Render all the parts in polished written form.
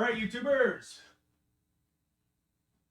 right, YouTubers,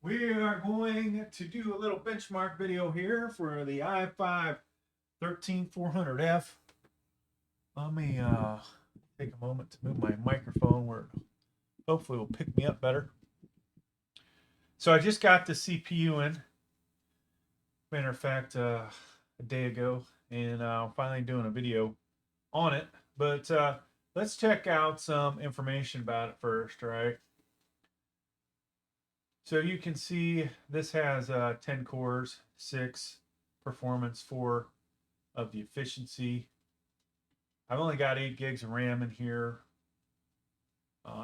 we are going to do a little benchmark video here for the i5-13400F. Let me take a moment to move my microphone where hopefully will pick me up better. So I just got the CPU in. Matter of fact, a day ago, and I'm finally doing a video on it. But let's check out some information about it first, right? So you can see this has 10 cores, 6 performance, 4 of the efficiency. I've only got 8 gigs of RAM in here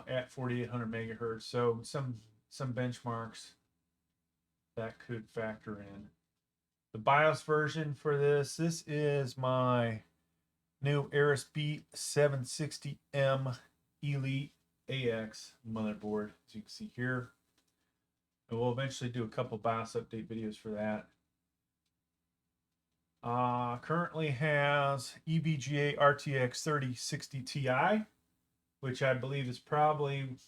at 4800 megahertz. So some benchmarks that could factor in. The BIOS version for this is my new Aorus B760m Elite AX motherboard, as you can see here. And we'll eventually do a couple BIOS update videos for that. Currently has EVGA RTX 3060 Ti, which I believe is probably,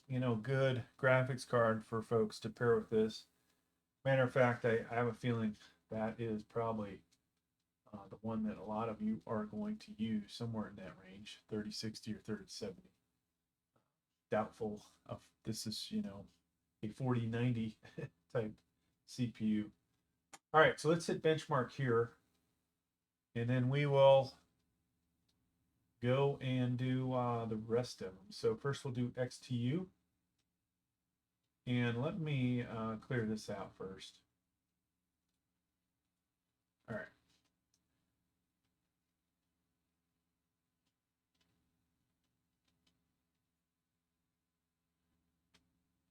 good graphics card for folks to pair with this. Matter of fact, I have a feeling that is probably the one that a lot of you are going to use, somewhere in that range, 3060 or 3070. Doubtful if this is, a 4090 type CPU. All right, so let's hit benchmark here, and then we will go and do the rest of them. So first we'll do XTU, and let me clear this out first. All right.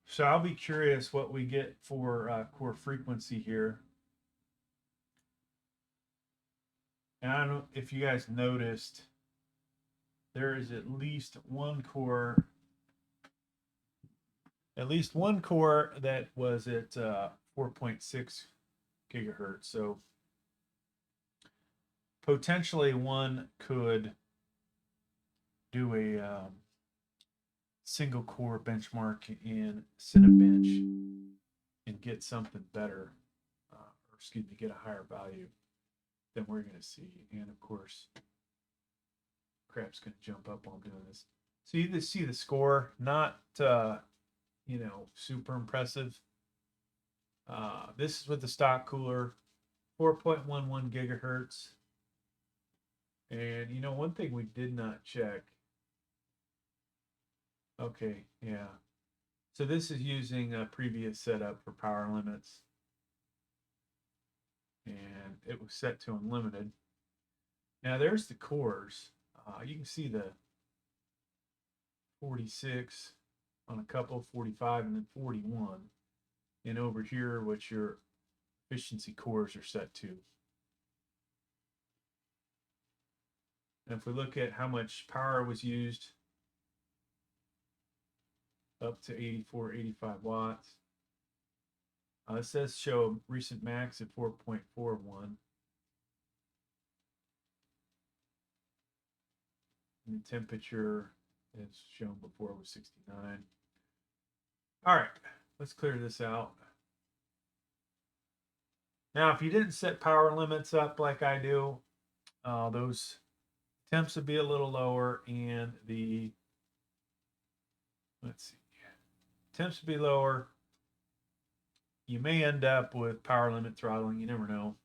So I'll be curious what we get for core frequency here. And I don't know if you guys noticed, there is at least one core that was at 4.6 gigahertz. So potentially one could do a single core benchmark in Cinebench and get something better, get a higher value than we're going to see. And of course, crap's going to jump up while I'm doing this. So you see the score, not super impressive. This is with the stock cooler, 4.11 gigahertz. And one thing we did not check. Okay, yeah. So this is using a previous setup for power limits. And it was set to unlimited. Now there's the cores. You can see the 46 on a couple, 45, and then 41. And over here, what your efficiency cores are set to. And if we look at how much power was used, up to 84, 85 watts. It says show recent max at 4.41. And the temperature, as shown before, was 69. All right, let's clear this out. Now, if you didn't set power limits up like I do, those temps would be a little lower, and the, temps would be lower. You may end up with power limit throttling. You never know.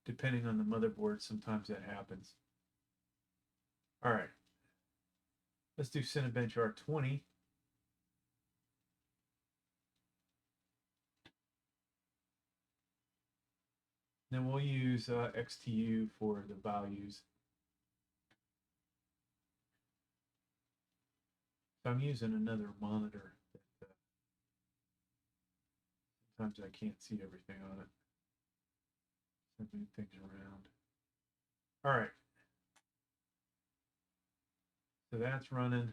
Depending on the motherboard, sometimes that happens. All right. Let's do Cinebench R20. Then we'll use XTU for the values. So I'm using another monitor. Sometimes I can't see everything on it. So move things around. All right. So that's running.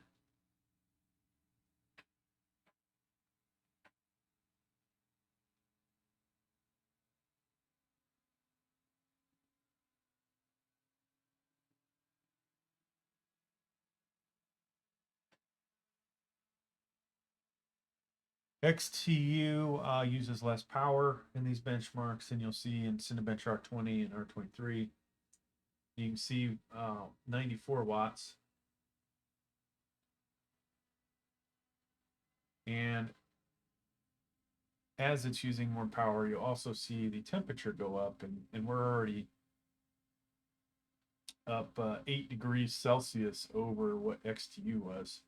XTU uses less power in these benchmarks than you'll see in Cinebench R20 and R23. You can see 94 watts. And as it's using more power, you'll also see the temperature go up, and we're already up 8 degrees Celsius over what XTU was.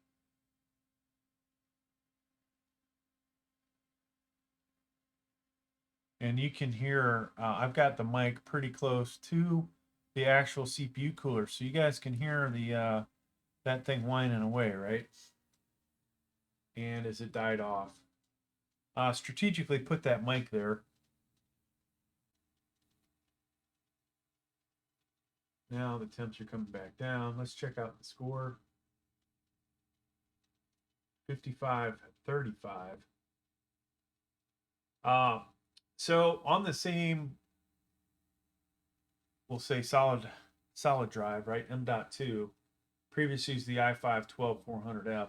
And you can hear, I've got the mic pretty close to the actual CPU cooler, so you guys can hear the that thing whining away, right? And as it died off. Strategically put that mic there. Now the temps are coming back down. Let's check out the score. 55-35. So on the same, we'll say solid drive, right? M.2. Previously used the i5-12400F.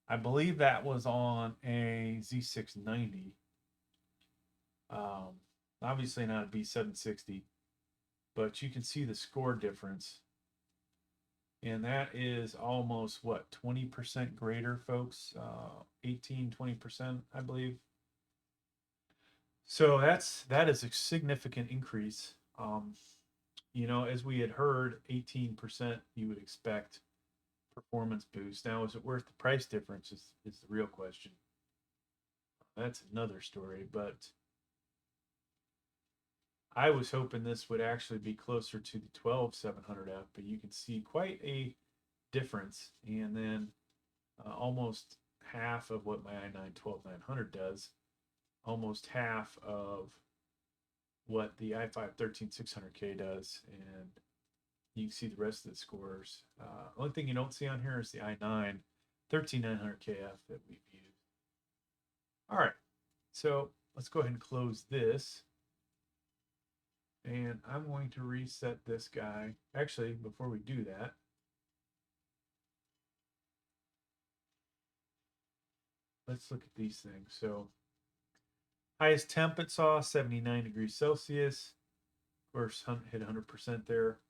I believe that was on a Z690. Obviously not a b760, but you can see the score difference. And that is almost, what, 20% greater, folks? 18-20%, I believe. So that is a significant increase. You know, as we had heard, 18% you would expect performance boost. Now, is it worth the price difference is the real question. That's another story, but I was hoping this would actually be closer to the 12700F, but you can see quite a difference. And then almost half of what my i9-12900 does, almost half of what the i5-13600K does, and you can see the rest of the scores. Only thing you don't see on here is the i9-13900kf that we've used. All right, so let's go ahead and close this. And I'm going to reset this guy. Actually, before we do that, let's look at these things. So highest temp it saw, 79 degrees Celsius. Of course, hit 100% there.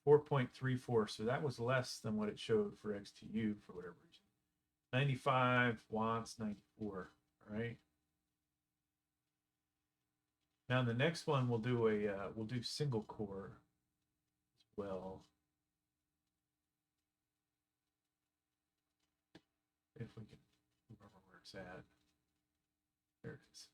4.34, so that was less than what it showed for XTU for whatever reason. 95 watts, 94, all right? Now the next one we'll do single core as well. If we can remember where it's at. There it is.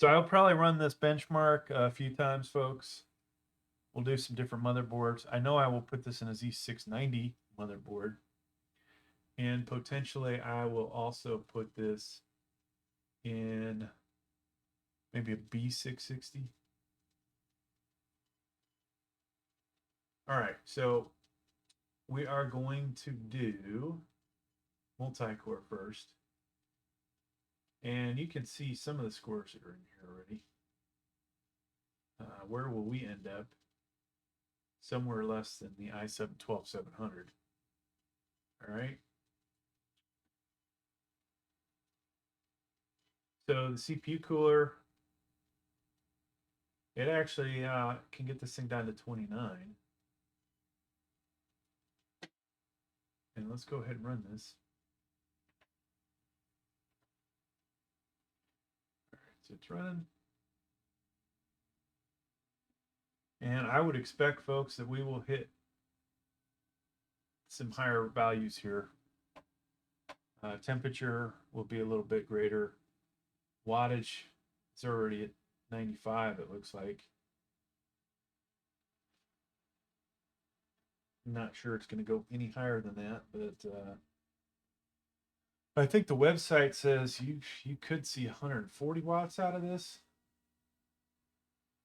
So I'll probably run this benchmark a few times, folks. We'll do some different motherboards. I know I will put this in a Z690 motherboard. And potentially I will also put this in maybe a B660. All right, so we are going to do multi-core first. And you can see some of the scores that are in here already. Where will we end up? Somewhere less than the i7-12700. All right. So the CPU cooler, it actually can get this thing down to 29. And let's go ahead and run this. All right, so it's running. And I would expect, folks, that we will hit some higher values here. Temperature will be a little bit greater. Wattage is already at 95, it looks like. I'm not sure it's going to go any higher than that, but I think the website says you could see 140 watts out of this.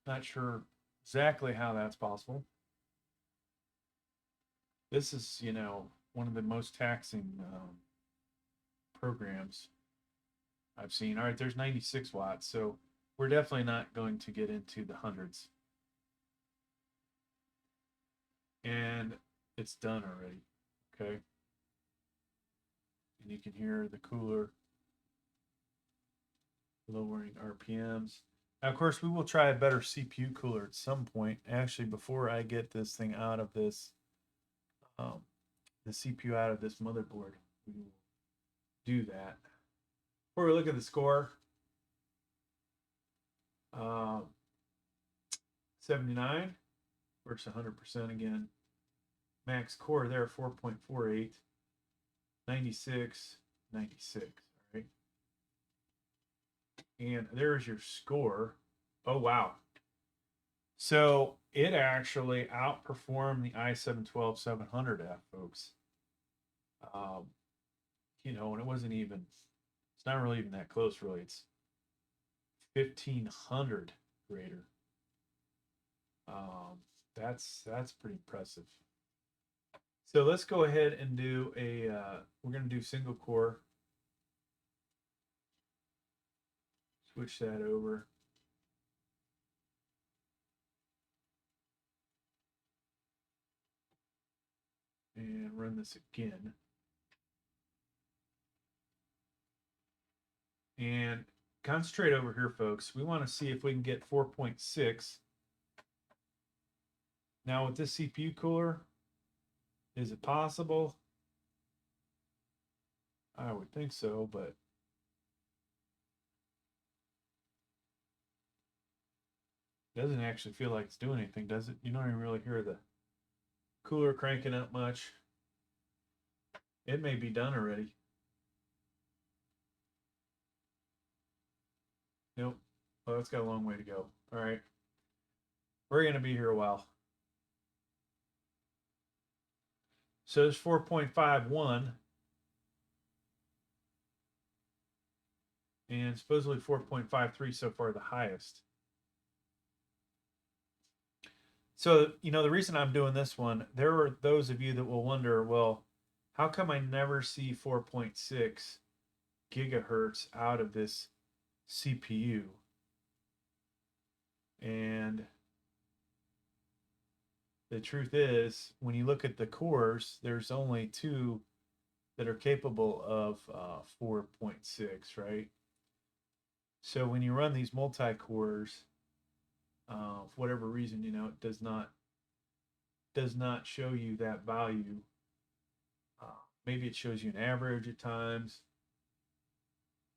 Not sure exactly how that's possible. This is, you know, one of the most taxing programs I've seen. All right, there's 96 watts. So we're definitely not going to get into the hundreds. And it's done already, okay? And you can hear the cooler lowering RPMs. Now, of course, we will try a better CPU cooler at some point. Actually, before I get this thing out of this, the CPU out of this motherboard, we will do that. Before we look at the score, 79 works 100% again. Max core there, 4.48, 96, 96. All right. And there's your score. Oh, wow. So it actually outperformed the i7-12700F, folks. You know, and it wasn't even, it's not really even that close, really. It's 1500 greater. That's pretty impressive. So let's go ahead and do a, we're going to do single core. Switch that over. And run this again. And concentrate over here, folks. We want to see if we can get 4.6. Now with this CPU cooler, is it possible? I would think so, but it doesn't actually feel like it's doing anything, does it? You don't even really hear the cooler cranking up much. It may be done already. Nope. Well, it's got a long way to go. All right. We're going to be here a while. So it's 4.51. And supposedly 4.53 so far, the highest. So, you know, the reason I'm doing this one, there are those of you that will wonder, well, how come I never see 4.6 gigahertz out of this CPU? And the truth is, when you look at the cores, there's only two that are capable of 4.6, right? So when you run these multi-cores, for whatever reason, you know, it does not show you that value. Maybe it shows you an average at times,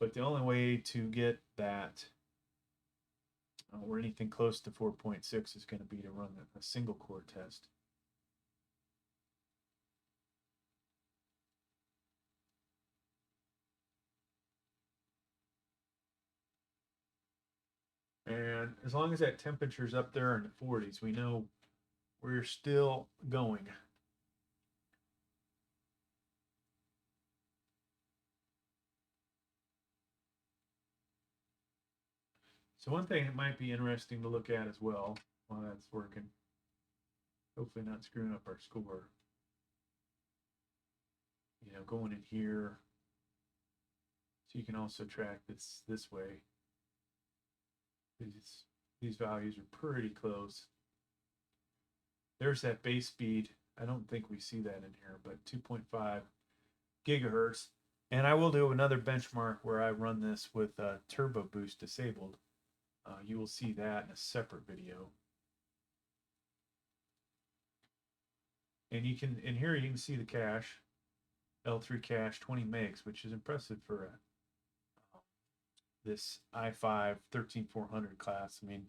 but the only way to get that or anything close to 4.6 is going to be to run a single core test. And as long as that temperature's up there in the 40s, we know we're still going. So one thing that might be interesting to look at as well while that's working, hopefully not screwing up our score, you know, going in here, so you can also track this way. These values are pretty close. There's that base speed. I don't think we see that in here, but 2.5 gigahertz. And I will do another benchmark where I run this with turbo boost disabled. You will see that in a separate video. And you can, in here you can see the cache, L3 cache 20 megs, which is impressive for this i5 13400 class. I mean, I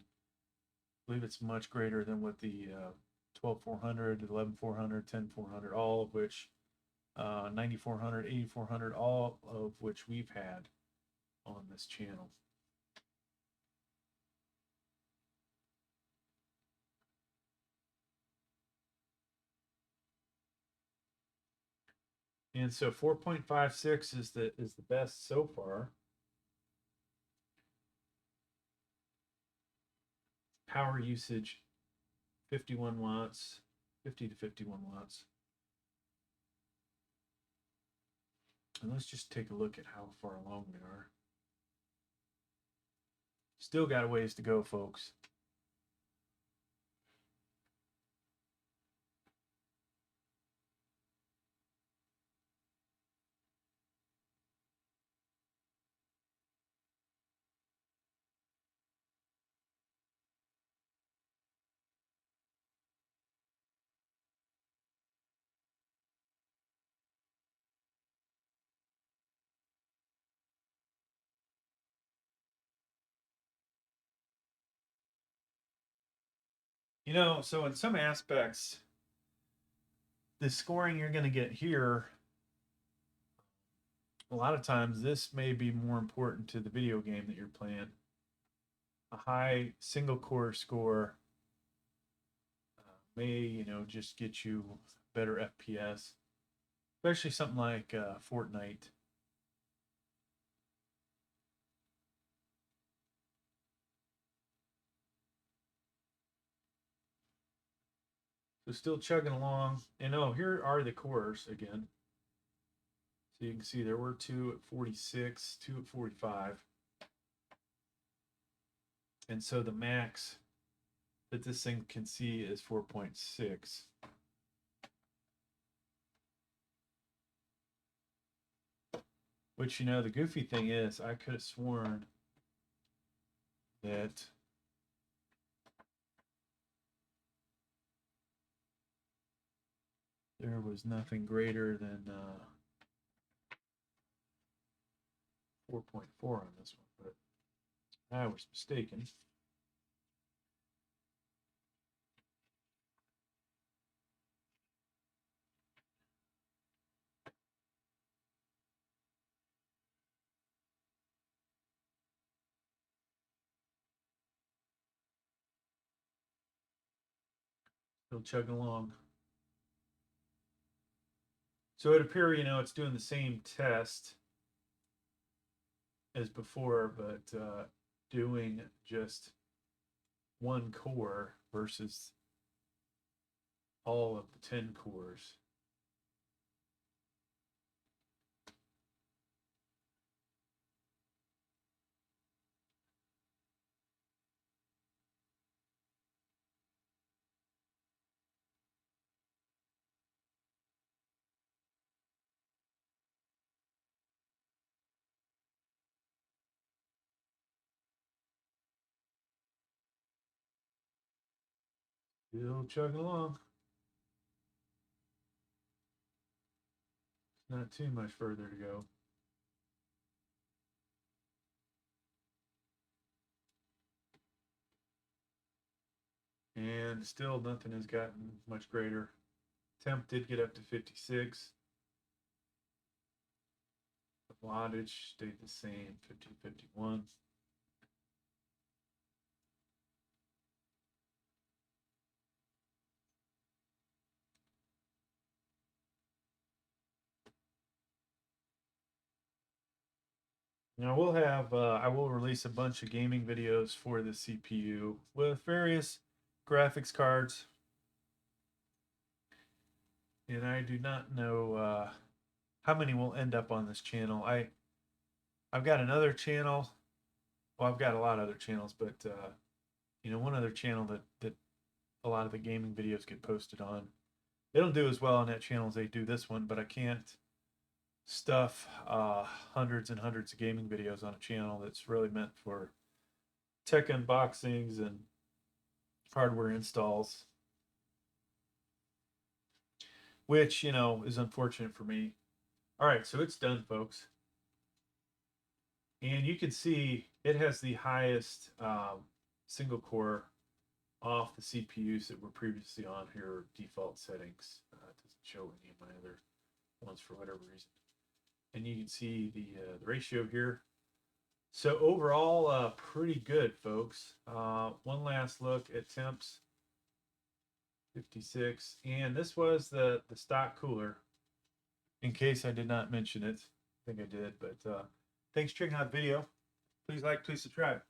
believe it's much greater than what the 12400, 11400, 10400, all of which 9400, 8400, all of which we've had on this channel. And so 4.56 is the best so far. Power usage 51 watts, 50 to 51 watts. And let's just take a look at how far along we are. Still got a ways to go, folks. You know, so in some aspects, the scoring you're going to get here, a lot of times this may be more important to the video game that you're playing. A high single core score may, you know, just get you better FPS, especially something like Fortnite. So still chugging along. And oh, here are the cores again. So you can see there were 2 at 46, 2 at 45. And so the max that this thing can see is 4.6. Which, you know, the goofy thing is, I could have sworn that there was nothing greater than 4.4 on this one, but I was mistaken. Still chugging along. So it appears, you know, it's doing the same test as before, but doing just one core versus all of the 10 cores. Still chugging along. Not too much further to go. And still nothing has gotten much greater. Temp did get up to 56. The wattage stayed the same, 50-51. Now we'll have, I will release a bunch of gaming videos for the CPU with various graphics cards. And I do not know how many will end up on this channel. I've got another channel. Well, I've got a lot of other channels, but you know, one other channel that a lot of the gaming videos get posted on. They don't do as well on that channel as they do this one, but I can't stuff hundreds and hundreds of gaming videos on a channel that's really meant for tech unboxings and hardware installs, which, you know, is unfortunate for me. All right, so it's done, folks. And you can see it has the highest single core off the CPUs that were previously on here, default settings. It doesn't show any of my other ones for whatever reason. And you can see the ratio here. So overall, pretty good, folks. One last look at temps. 56. And this was the stock cooler. In case I did not mention it. I think I did, but thanks for checking out the video. Please like, please subscribe.